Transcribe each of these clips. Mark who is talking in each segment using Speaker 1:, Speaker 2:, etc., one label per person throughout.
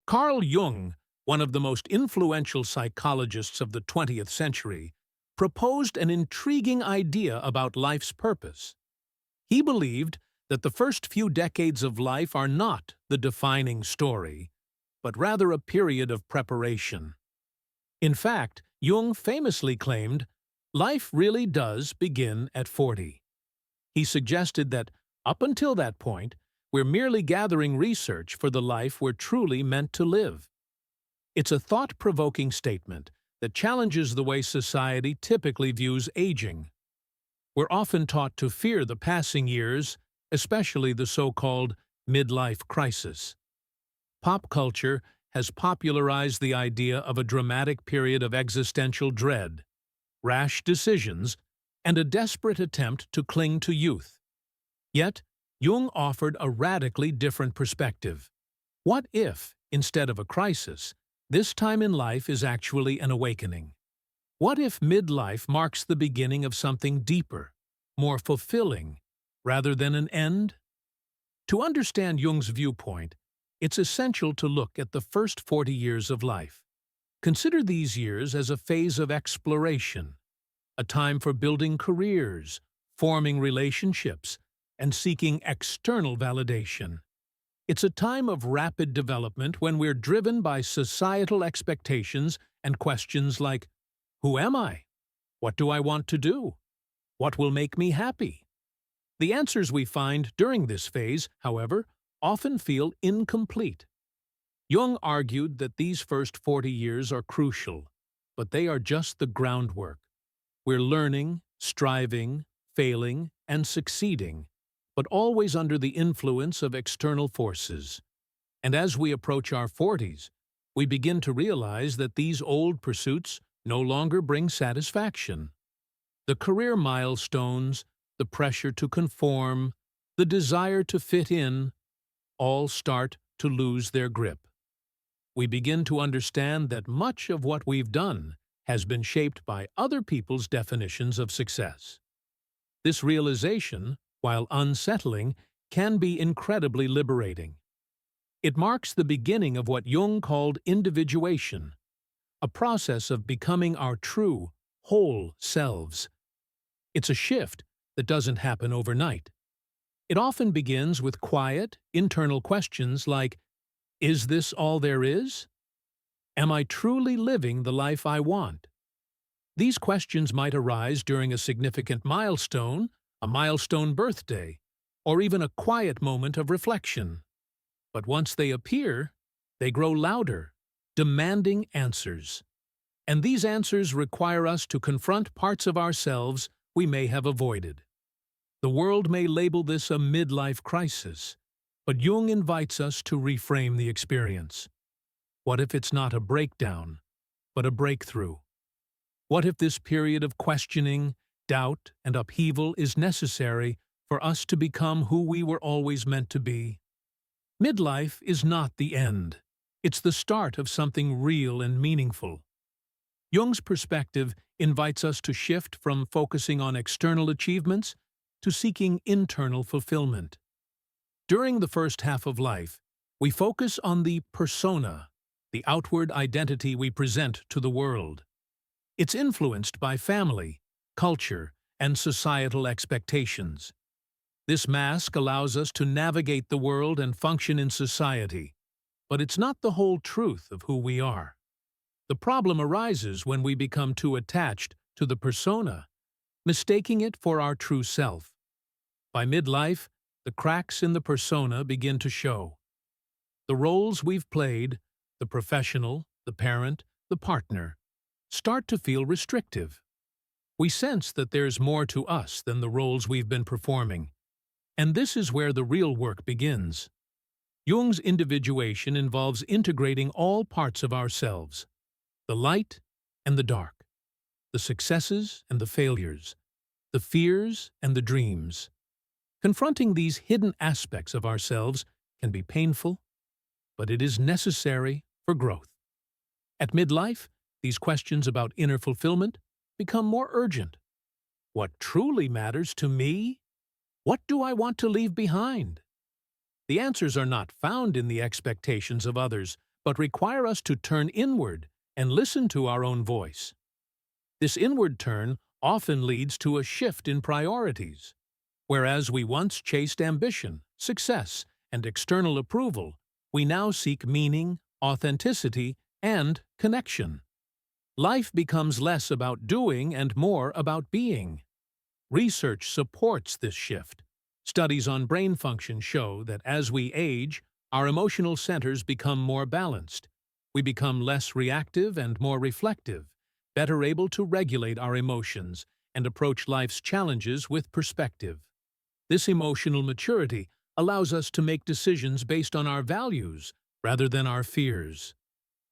Speaker 1: Carl Jung, one of the most influential psychologists of the 20th century, proposed an intriguing idea about life's purpose. He believed that the first few decades of life are not the defining story, but rather a period of preparation. In fact, Jung famously claimed, life really does begin at 40. He suggested that, up until that point, we're merely gathering research for the life we're truly meant to live. It's a thought-provoking statement that challenges the way society typically views aging. We're often taught to fear the passing years, especially the so-called midlife crisis. Pop culture has popularized the idea of a dramatic period of existential dread, rash decisions, and a desperate attempt to cling to youth. Yet, Jung offered a radically different perspective. What if, instead of a crisis, this time in life is actually an awakening? What if midlife marks the beginning of something deeper, more fulfilling, rather than an end? To understand Jung's viewpoint, it's essential to look at the first 40 years of life. Consider these years as a phase of exploration, a time for building careers, forming relationships, and seeking external validation. It's a time of rapid development when we're driven by societal expectations and questions like, who am I? What do I want to do? What will make me happy? The answers we find during this phase, however, often feel incomplete. Jung argued that these first 40 years are crucial, but they are just the groundwork. We're learning, striving, failing, and succeeding, but always under the influence of external forces. And as we approach our 40s, we begin to realize that these old pursuits no longer bring satisfaction. The career milestones, the pressure to conform, the desire to fit in, all start to lose their grip. We begin to understand that much of what we've done has been shaped by other people's definitions of success. This realization, while unsettling, can be incredibly liberating. It marks the beginning of what Jung called individuation, a process of becoming our true, whole selves. It's a shift that doesn't happen overnight. It often begins with quiet, internal questions like, is this all there is? Am I truly living the life I want? These questions might arise during a significant milestone, a milestone birthday, or even a quiet moment of reflection. But once they appear, they grow louder, demanding answers. And these answers require us to confront parts of ourselves we may have avoided. The world may label this a midlife crisis, but Jung invites us to reframe the experience. What if it's not a breakdown, but a breakthrough? What if this period of questioning, doubt, and upheaval is necessary for us to become who we were always meant to be? Midlife is not the end. It's the start of something real and meaningful. Jung's perspective invites us to shift from focusing on external achievements to seeking internal fulfillment. During the first half of life, we focus on the persona, the outward identity we present to the world. It's influenced by family, culture, and societal expectations. This mask allows us to navigate the world and function in society, but it's not the whole truth of who we are. The problem arises when we become too attached to the persona, mistaking it for our true self. By midlife, the cracks in the persona begin to show. The roles we've played, the professional, the parent, the partner, start to feel restrictive. We sense that there's more to us than the roles we've been performing. And this is where the real work begins. Jung's individuation involves integrating all parts of ourselves, the light and the dark, the successes and the failures, the fears and the dreams. Confronting these hidden aspects of ourselves can be painful, but it is necessary for growth. At midlife, these questions about inner fulfillment become more urgent. What truly matters to me? What do I want to leave behind? The answers are not found in the expectations of others, but require us to turn inward and listen to our own voice. This inward turn often leads to a shift in priorities. Whereas we once chased ambition, success, and external approval, we now seek meaning, authenticity, and connection. Life becomes less about doing and more about being. Research supports this shift. Studies on brain function show that as we age, our emotional centers become more balanced. We become less reactive and more reflective, better able to regulate our emotions and approach life's challenges with perspective. This emotional maturity allows us to make decisions based on our values rather than our fears.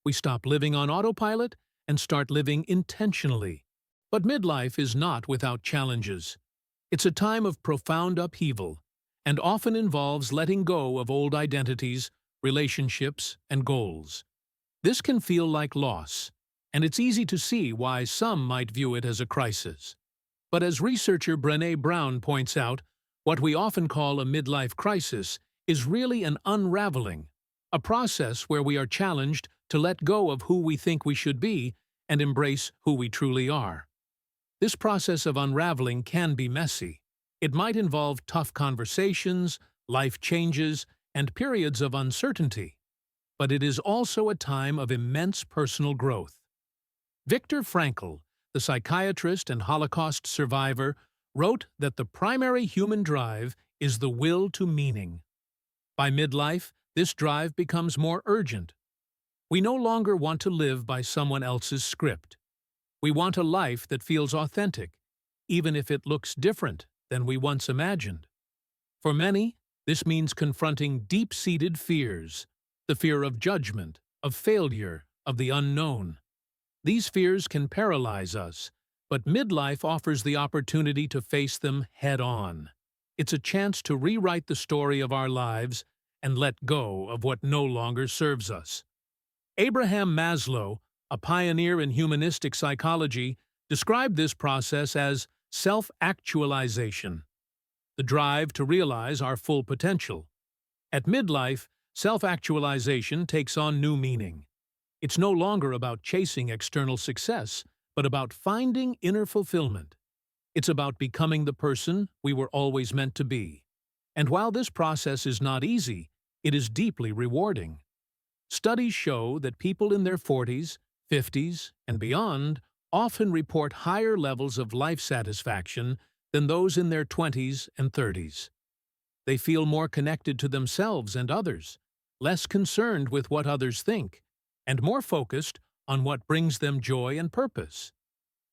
Speaker 1: We stop living on autopilot and start living intentionally. But midlife is not without challenges. It's a time of profound upheaval and often involves letting go of old identities, relationships, and goals. This can feel like loss, and it's easy to see why some might view it as a crisis. But as researcher Brené Brown points out, what we often call a midlife crisis is really an unraveling, a process where we are challenged to let go of who we think we should be and embrace who we truly are. This process of unraveling can be messy. It might involve tough conversations, life changes, and periods of uncertainty. But it is also a time of immense personal growth. Viktor Frankl, the psychiatrist and Holocaust survivor, wrote that the primary human drive is the will to meaning. By midlife, this drive becomes more urgent. We no longer want to live by someone else's script. We want a life that feels authentic, even if it looks different than we once imagined. For many, this means confronting deep-seated fears, the fear of judgment, of failure, of the unknown. These fears can paralyze us, but midlife offers the opportunity to face them head-on. It's a chance to rewrite the story of our lives and let go of what no longer serves us. Abraham Maslow, a pioneer in humanistic psychology, described this process as self-actualization, the drive to realize our full potential. At midlife, self-actualization takes on new meaning. It's no longer about chasing external success, but about finding inner fulfillment. It's about becoming the person we were always meant to be. And while this process is not easy, it is deeply rewarding. Studies show that people in their 40s, 50s, and beyond often report higher levels of life satisfaction than those in their 20s and 30s. They feel more connected to themselves and others, less concerned with what others think, and more focused on what brings them joy and purpose.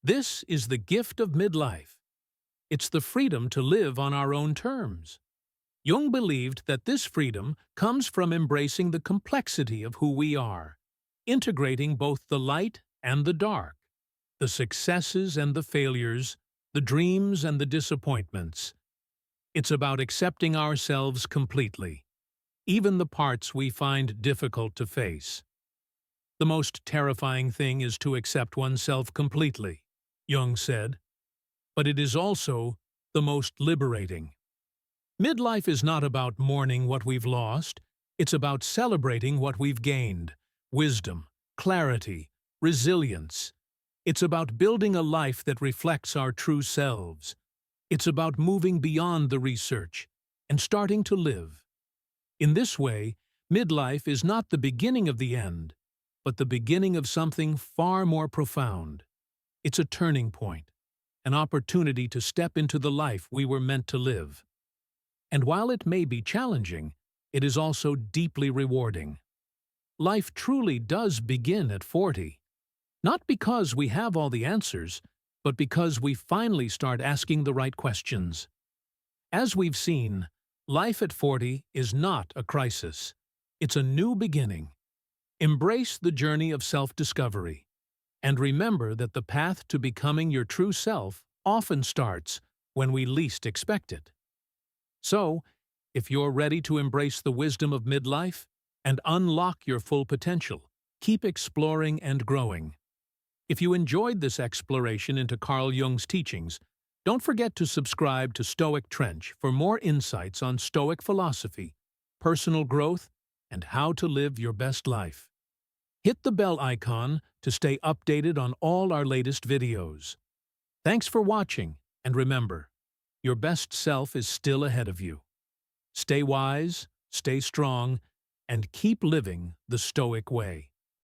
Speaker 1: This is the gift of midlife. It's the freedom to live on our own terms. Jung believed that this freedom comes from embracing the complexity of who we are, integrating both the light and the dark, the successes and the failures, the dreams and the disappointments. It's about accepting ourselves completely, even the parts we find difficult to face. The most terrifying thing is to accept oneself completely, Jung said, but it is also the most liberating. Midlife is not about mourning what we've lost, it's about celebrating what we've gained: wisdom, clarity, resilience. It's about building a life that reflects our true selves. It's about moving beyond the research and starting to live. In this way, midlife is not the beginning of the end, but the beginning of something far more profound. It's a turning point, an opportunity to step into the life we were meant to live. And while it may be challenging, it is also deeply rewarding. Life truly does begin at 40, not because we have all the answers, but because we finally start asking the right questions. As we've seen, life at 40 is not a crisis. It's a new beginning. Embrace the journey of self-discovery, and remember that the path to becoming your true self often starts when we least expect it. So, if you're ready to embrace the wisdom of midlife and unlock your full potential, keep exploring and growing. If you enjoyed this exploration into Carl Jung's teachings, don't forget to subscribe to Stoic Trench for more insights on Stoic philosophy, personal growth, and how to live your best life. Hit the bell icon to stay updated on all our latest videos. Thanks for watching, and remember, your best self is still ahead of you. Stay wise, stay strong, and keep living the Stoic way.